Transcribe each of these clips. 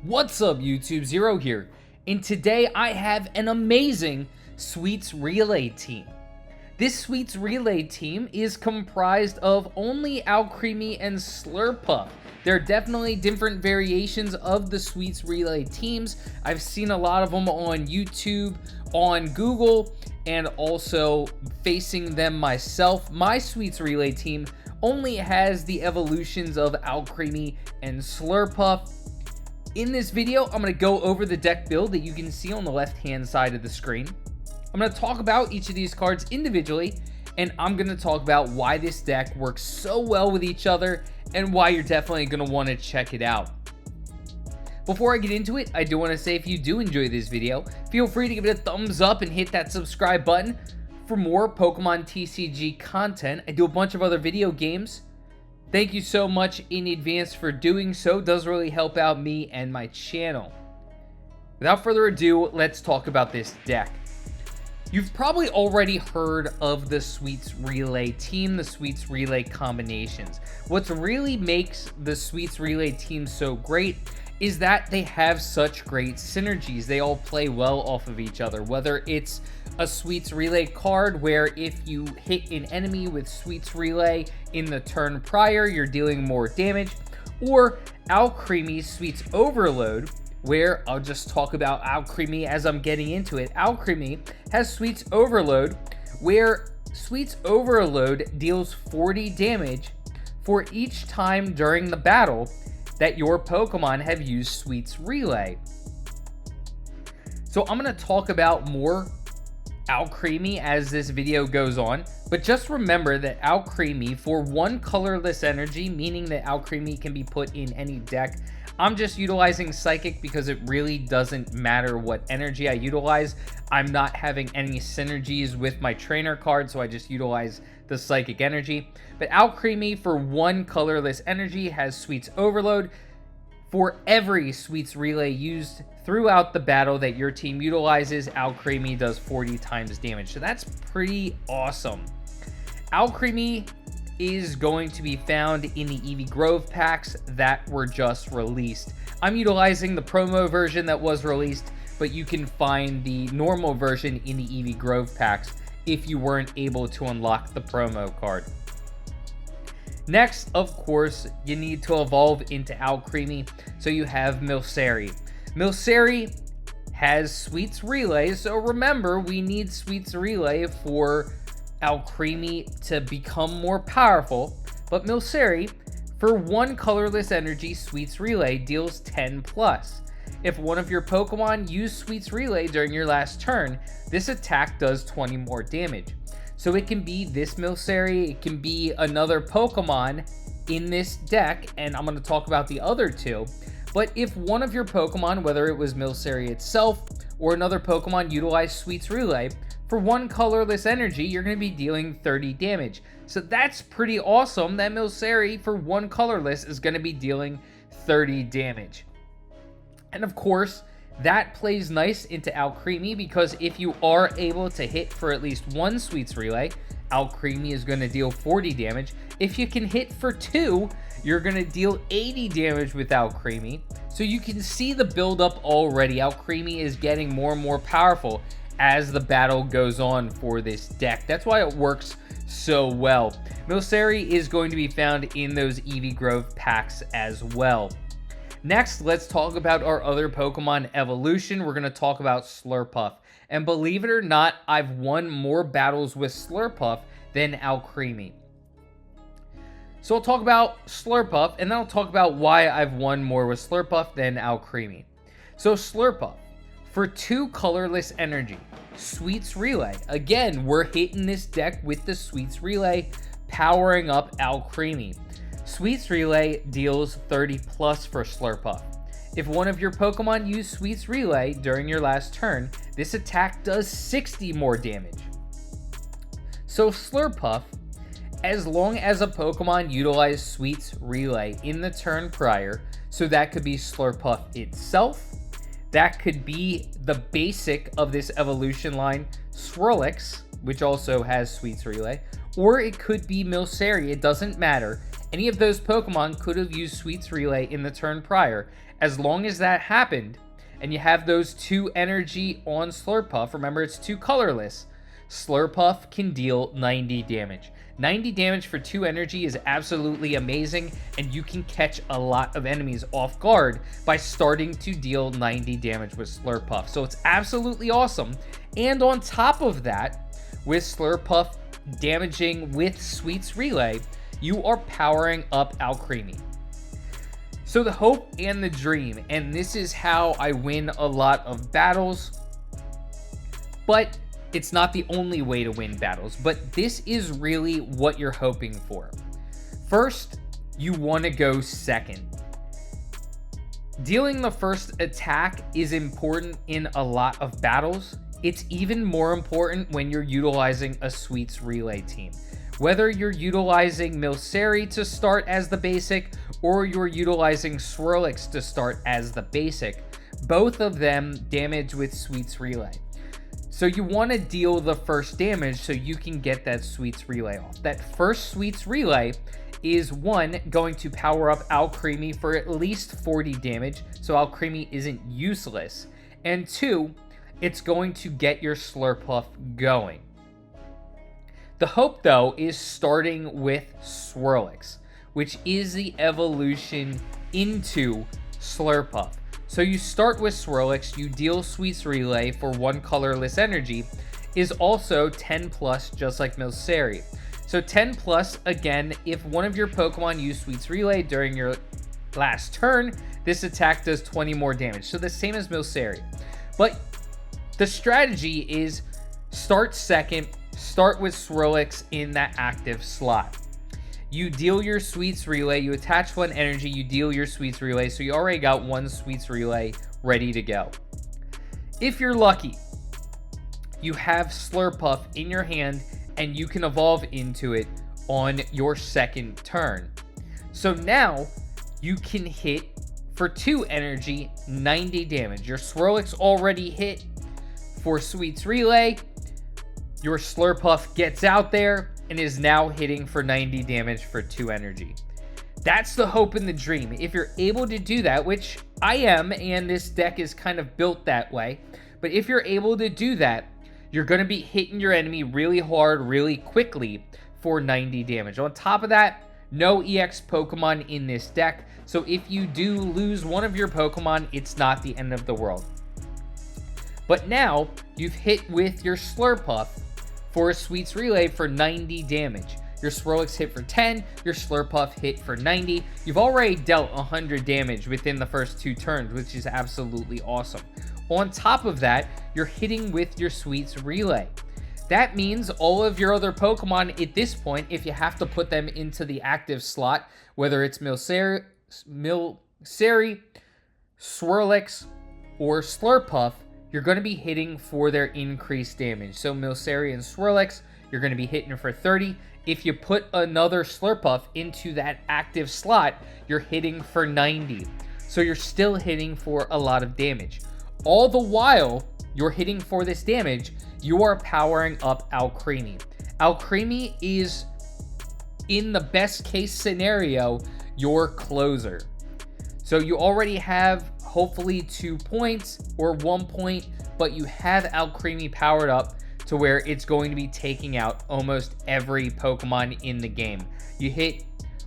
What's up YouTube, Zero here, and today I have an amazing Sweets Relay team. This Sweets Relay team is comprised of only Alcremie and Slurpuff. There are definitely different variations of the Sweets Relay teams. I've seen a lot of them on YouTube, on Google, and also facing them myself. My Sweets Relay team only has the evolutions of Alcremie and Slurpuff. In this video, I'm going to go over the deck build that you can see on the left-hand side of the screen. I'm going to talk about each of these cards individually, and I'm going to talk about why this deck works so well with each other and why you're definitely going to want to check it out. Before I get into it, I do want to say if you do enjoy this video, feel free to give it a thumbs up and hit that subscribe button for more Pokemon TCG content. I do a bunch of other video games. Thank you so much in advance for doing so. It does really help out me and my channel. Without further ado, let's talk about this deck. You've probably already heard of the Sweets Relay team, the Sweets Relay combinations. What really makes the Sweets Relay team so great is that they have such great synergies. They all play well off of each other, whether it's a Sweets Relay card where if you hit an enemy with Sweets Relay in the turn prior, you're dealing more damage, or Alcremie Sweets Overload, where I'll just talk about Alcremie as I'm getting into it. Alcremie has Sweets Overload, where Sweets Overload deals 40 damage for each time during the battle that your Pokemon have used Sweets Relay. So I'm going to talk about more Alcremie as this video goes on, but just remember that Alcremie, for one colorless energy, meaning that Alcremie can be put in any deck. I'm just utilizing Psychic because it really doesn't matter what energy I utilize. I'm not having any synergies with my trainer card, so I just utilize the Psychic energy. But Alcremie, for one colorless energy, has Sweets Overload. For every Sweets Relay used throughout the battle that your team utilizes, Alcremie does 40 times damage. So that's pretty awesome. Alcremie is going to be found in the EV Grove packs that were just released. I'm utilizing the promo version that was released, but you can find the normal version in the EV Grove packs if you weren't able to unlock the promo card. Next, of course, you need to evolve into Alcremie, so you have Milcery. Milcery has Sweets Relay, so remember, we need Sweets Relay for Alcremie to become more powerful, but Milcery, for one colorless energy, Sweets Relay deals 10 plus. If one of your Pokemon use Sweets Relay during your last turn, this attack does 20 more damage. So it can be this Milcery, it can be another Pokemon in this deck, and I'm going to talk about the other two. But if one of your Pokemon, whether it was Milcery itself or another Pokemon, utilized Sweets Relay, for one colorless energy, you're going to be dealing 30 damage. So that's pretty awesome that Milcery, for one colorless, is going to be dealing 30 damage. And of course, that plays nice into Alcremie because if you are able to hit for at least one Sweets Relay, Alcremie is going to deal 40 damage. If you can hit for two, you're going to deal 80 damage with Alcremie. So you can see the build-up already. Alcremie is getting more and more powerful as the battle goes on for this deck. That's why it works so well. Milcery is going to be found in those EV Grove packs as well. Next, let's talk about our other Pokemon evolution. We're going to talk about Slurpuff. And believe it or not, I've won more battles with Slurpuff than Alcremie. So I'll talk about Slurpuff, and then I'll talk about why I've won more with Slurpuff than Alcremie. So Slurpuff, for two colorless energy, Sweets Relay. Again, we're hitting this deck with the Sweets Relay, powering up Alcremie. Sweets Relay deals 30 plus for Slurpuff. If one of your Pokemon use Sweets Relay during your last turn, this attack does 60 more damage. So Slurpuff, as long as a Pokemon utilizes Sweets Relay in the turn prior, so that could be Slurpuff itself, that could be the basic of this evolution line, Swirlix, which also has Sweets Relay, or it could be Milcery. It doesn't matter. Any of those Pokemon could have used Sweets Relay in the turn prior. As long as that happened, and you have those 2 energy on Slurpuff, remember it's 2 colorless, Slurpuff can deal 90 damage. 90 damage for 2 energy is absolutely amazing, and you can catch a lot of enemies off guard by starting to deal 90 damage with Slurpuff. So it's absolutely awesome. And on top of that, with Slurpuff damaging with Sweets Relay, you are powering up Alcremie. So the hope and the dream, and this is how I win a lot of battles, but it's not the only way to win battles, but this is really what you're hoping for. First, you want to go second. Dealing the first attack is important in a lot of battles. It's even more important when you're utilizing a Sweets Relay team. Whether you're utilizing Milcery to start as the basic, or you're utilizing Swirlix to start as the basic, both of them damage with Sweets Relay. So you want to deal the first damage so you can get that Sweets Relay off. That first Sweets Relay is, 1, going to power up Alcremie for at least 40 damage, so Alcremie isn't useless. And 2, it's going to get your Slurpuff going. The hope, though, is starting with Swirlix, which is the evolution into Slurpuff. So you start with Swirlix, you deal Sweets Relay for 1 colorless energy, is also 10 plus, just like Milcery. So 10 plus, again, if one of your Pokemon used Sweets Relay during your last turn, this attack does 20 more damage. So the same as Milcery. But the strategy is start second, start with Swirlix in that active slot. You deal your Sweets Relay, you attach 1 energy, you deal your Sweets Relay, so you already got 1 Sweets Relay ready to go. If you're lucky, you have Slurpuff in your hand, and you can evolve into it on your second turn. So now, you can hit for 2 energy, 90 damage. Your Swirlix already hit for Sweets Relay, your Slurpuff gets out there, and is now hitting for 90 damage for 2 energy. That's the hope and the dream. If you're able to do that, which I am, and this deck is kind of built that way, but if you're able to do that, you're going to be hitting your enemy really hard, really quickly for 90 damage. On top of that, no EX Pokemon in this deck, so if you do lose one of your Pokemon, it's not the end of the world. But now, you've hit with your Slurpuff for a Sweets Relay for 90 damage. Your Swirlix hit for 10, your Slurpuff hit for 90. You've already dealt 100 damage within the first 2 turns, which is absolutely awesome. On top of that, you're hitting with your Sweets Relay. That means all of your other Pokemon at this point, if you have to put them into the active slot, whether it's Milcery, Swirlix, or Slurpuff, you're going to be hitting for their increased damage. So Milcery and Swirlix, you're going to be hitting for 30. If you put another Slurpuff into that active slot, you're hitting for 90. So you're still hitting for a lot of damage. All the while you're hitting for this damage, you are powering up Alcremie. Alcremie is, in the best case scenario, your closer. So you already have hopefully 2 points or 1 point, but you have Alcremie powered up to where it's going to be taking out almost every Pokemon in the game. You hit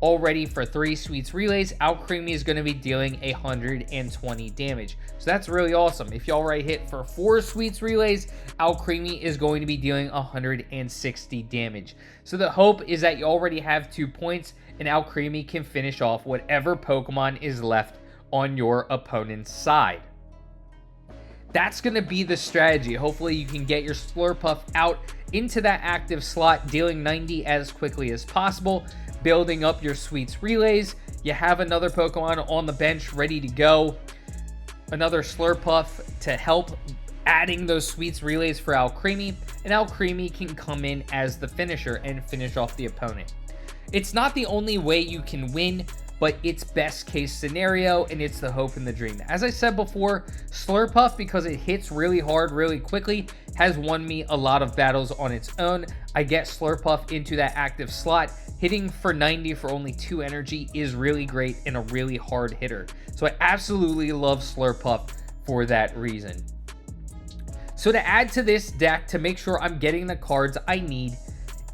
already for 3 Sweets Relays, Alcremie is going to be dealing 120 damage. So that's really awesome. If you already hit for 4 Sweets Relays, Alcremie is going to be dealing 160 damage. So the hope is that you already have 2 points and Alcremie can finish off whatever Pokemon is left on your opponent's side. That's going to be the strategy. Hopefully you can get your Slurpuff out into that active slot, dealing 90 as quickly as possible, building up your Sweets Relays. You have another Pokemon on the bench ready to go, another Slurpuff to help adding those Sweets Relays for Alcremie, and Alcremie can come in as the finisher and finish off the opponent. It's not the only way you can win, but it's best case scenario and it's the hope and the dream. As I said before, Slurpuff, because it hits really hard really quickly, has won me a lot of battles on its own. I get Slurpuff into that active slot. Hitting for 90 for only 2 energy is really great and a really hard hitter. So I absolutely love Slurpuff for that reason. So to add to this deck, to make sure I'm getting the cards I need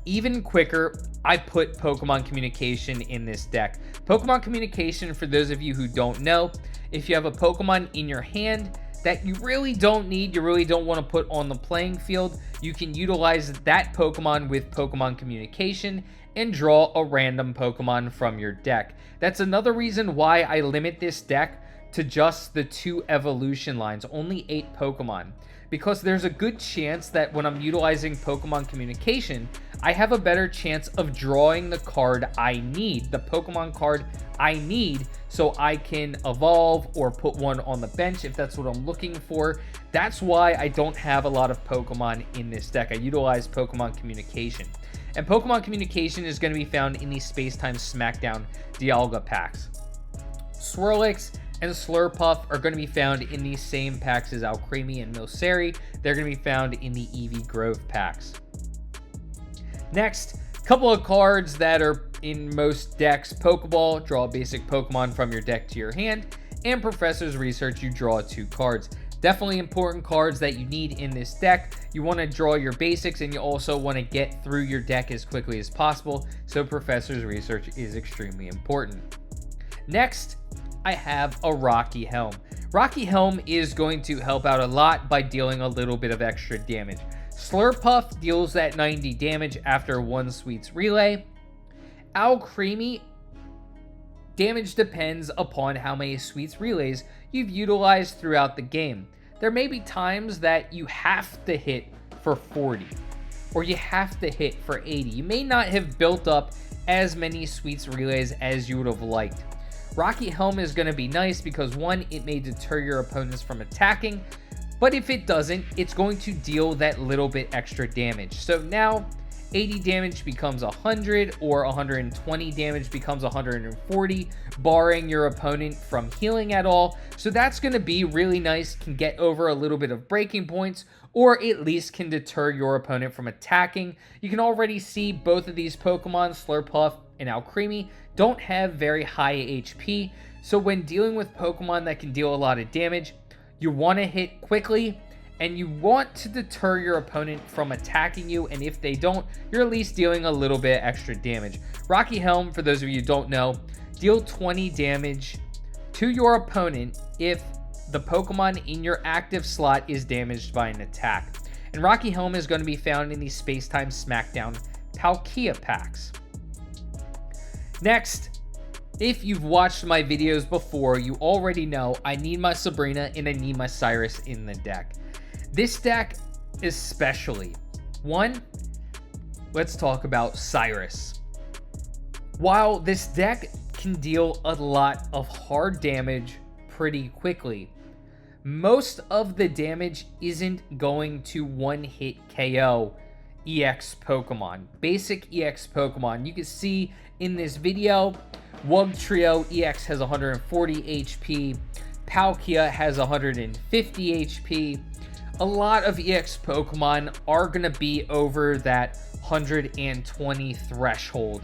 even quicker, I put Pokemon Communication in this deck. Pokemon Communication, for those of you who don't know, if you have a Pokemon in your hand that you really don't need, you really don't want to put on the playing field, you can utilize that Pokemon with Pokemon Communication and draw a random Pokemon from your deck. That's another reason why I limit this deck to just the 2 evolution lines, only 8 Pokemon. Because there's a good chance that when I'm utilizing Pokemon Communication, I have a better chance of drawing the card I need, the Pokemon card I need, so I can evolve or put one on the bench if that's what I'm looking for. That's why I don't have a lot of Pokemon in this deck. I utilize Pokemon Communication. And Pokemon Communication is going to be found in the Space-Time Smackdown Dialga packs. Swirlix and Slurpuff are going to be found in the same packs as Alcremie and Milcery. They're going to be found in the Eevee Grove packs. Next, a couple of cards that are in most decks. Pokeball, draw a basic Pokemon from your deck to your hand. And Professor's Research, you draw 2 cards. Definitely important cards that you need in this deck. You want to draw your basics and you also want to get through your deck as quickly as possible. So Professor's Research is extremely important. Next, I have a Rocky Helm. Rocky Helm is going to help out a lot by dealing a little bit of extra damage. Slurpuff deals that 90 damage after 1 Sweets Relay. Alcremie, damage depends upon how many Sweets Relays you've utilized throughout the game. There may be times that you have to hit for 40, or you have to hit for 80. You may not have built up as many Sweets Relays as you would have liked. Rocky Helm is going to be nice because 1, it may deter your opponents from attacking, but if it doesn't, it's going to deal that little bit extra damage. So now 80 damage becomes 100, or 120 damage becomes 140, barring your opponent from healing at all. So that's going to be really nice, can get over a little bit of breaking points, or at least can deter your opponent from attacking. You can already see both of these Pokemon, Slurpuff and Alcremie, don't have very high HP. So when dealing with Pokemon that can deal a lot of damage, you want to hit quickly, and you want to deter your opponent from attacking you, and if they don't, you're at least dealing a little bit extra damage. Rocky Helm, for those of you who don't know, deal 20 damage to your opponent if the Pokemon in your active slot is damaged by an attack. And Rocky Helm is going to be found in the Space-Time Smackdown Palkia packs. Next, if you've watched my videos before, you already know I need my Sabrina and I need my Cyrus in the deck. This deck especially. 1, let's talk about Cyrus. While this deck can deal a lot of hard damage pretty quickly, most of the damage isn't going to one-hit KO EX Pokemon. Basic EX Pokemon. You can see in this video, Wugtrio EX has 140 HP, Palkia has 150 HP. A lot of EX Pokemon are going to be over that 120 threshold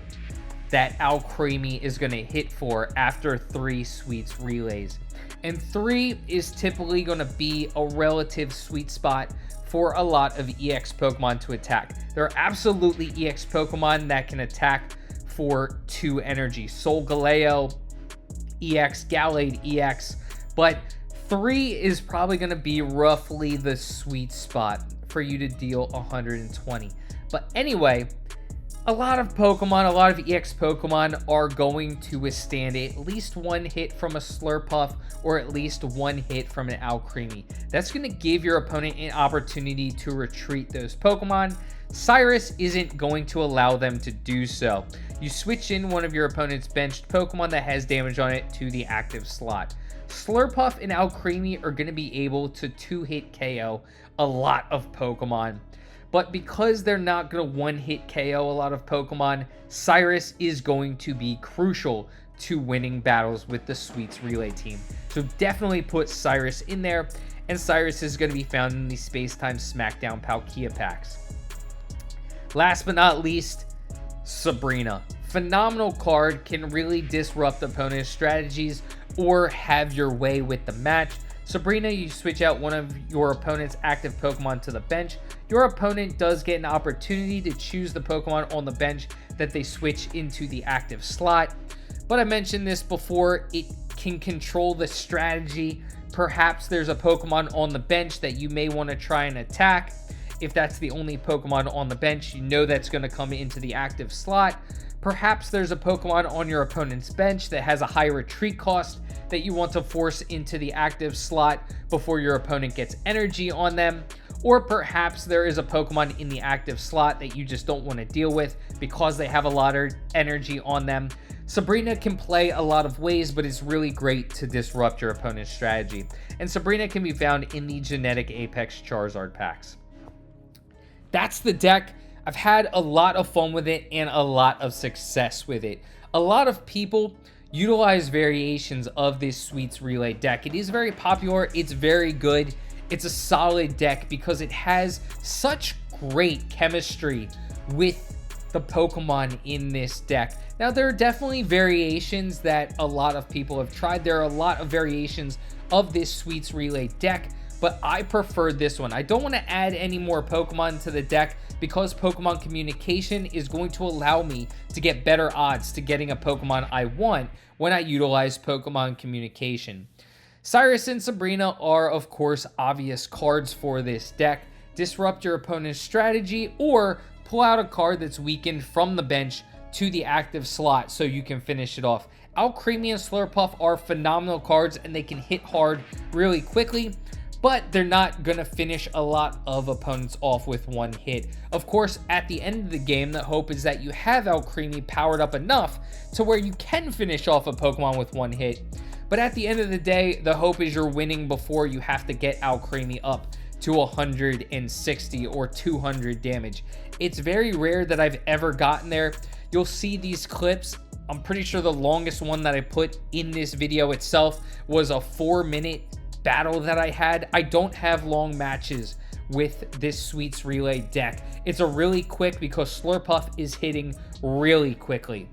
that Alcremie is going to hit for after 3 Sweets Relays. And 3 is typically going to be a relative sweet spot for a lot of EX Pokemon to attack. There are absolutely EX Pokemon that can attack for 2 energy. Solgaleo EX, Gallade EX, but 3 is probably going to be roughly the sweet spot for you to deal 120. But anyway, a lot of Pokemon, a lot of EX Pokemon are going to withstand at least 1 hit from a Slurpuff or at least 1 hit from an Alcremie. That's going to give your opponent an opportunity to retreat those Pokemon. Cyrus isn't going to allow them to do so. You switch in one of your opponent's benched Pokemon that has damage on it to the active slot. Slurpuff and Alcremie are going to be able to 2-hit KO a lot of Pokemon. But because they're not going to 1-hit KO a lot of Pokemon, Cyrus is going to be crucial to winning battles with the Sweets Relay team. So definitely put Cyrus in there, and Cyrus is going to be found in the Space-Time Smackdown Palkia packs. Last but not least, Sabrina. Phenomenal card, can really disrupt opponents' strategies or have your way with the match. Sabrina, you switch out one of your opponent's active Pokemon to the bench. Your opponent does get an opportunity to choose the Pokemon on the bench that they switch into the active slot. But I mentioned this before, it can control the strategy. Perhaps there's a Pokemon on the bench that you may want to try and attack. If that's the only Pokemon on the bench, you know that's going to come into the active slot. Perhaps there's a Pokemon on your opponent's bench that has a high retreat cost that you want to force into the active slot before your opponent gets energy on them. Or perhaps there is a Pokemon in the active slot that you just don't want to deal with because they have a lot of energy on them. Sabrina can play a lot of ways, but it's really great to disrupt your opponent's strategy. And Sabrina can be found in the Genetic Apex Charizard packs. That's the deck. I've had a lot of fun with it and a lot of success with it. A lot of people utilize variations of this Sweets Relay deck. It is very popular. It's very good. It's a solid deck because it has such great chemistry with the Pokemon in this deck. Now, there are definitely variations that a lot of people have tried. There are a lot of variations of this Sweets Relay deck, but I prefer this one. I don't want to add any more Pokemon to the deck because Pokemon Communication is going to allow me to get better odds to getting a Pokemon I want when I utilize Pokemon Communication. Cyrus and Sabrina are, of course, obvious cards for this deck. Disrupt your opponent's strategy or pull out a card that's weakened from the bench to the active slot so you can finish it off. Alcremie and Slurpuff are phenomenal cards and they can hit hard really quickly, but they're not going to finish a lot of opponents off with one hit. Of course, at the end of the game, the hope is that you have Alcremie powered up enough to where you can finish off a Pokemon with one hit. But at the end of the day, the hope is you're winning before you have to get Alcremie up to 160 or 200 damage. It's very rare that I've ever gotten there. You'll see these clips. I'm pretty sure the longest one that I put in this video itself was a 4-minute battle that I had. I don't have long matches with this Sweets Relay deck. It's a really quick because Slurpuff is hitting really quickly.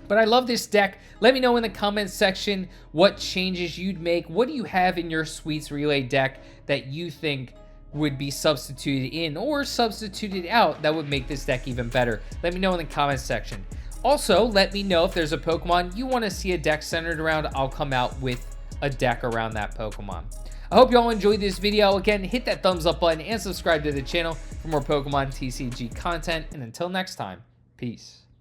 But I love this deck. Let me know in the comments section what changes you'd make. What do you have in your Sweets Relay deck that you think would be substituted in or substituted out that would make this deck even better? Let me know in the comments section. Also, let me know if there's a Pokemon you want to see a deck centered around. I'll come out with a deck around that Pokemon. I hope you all enjoyed this video. Again, hit that thumbs up button and subscribe to the channel for more Pokemon TCG content. And until next time, peace.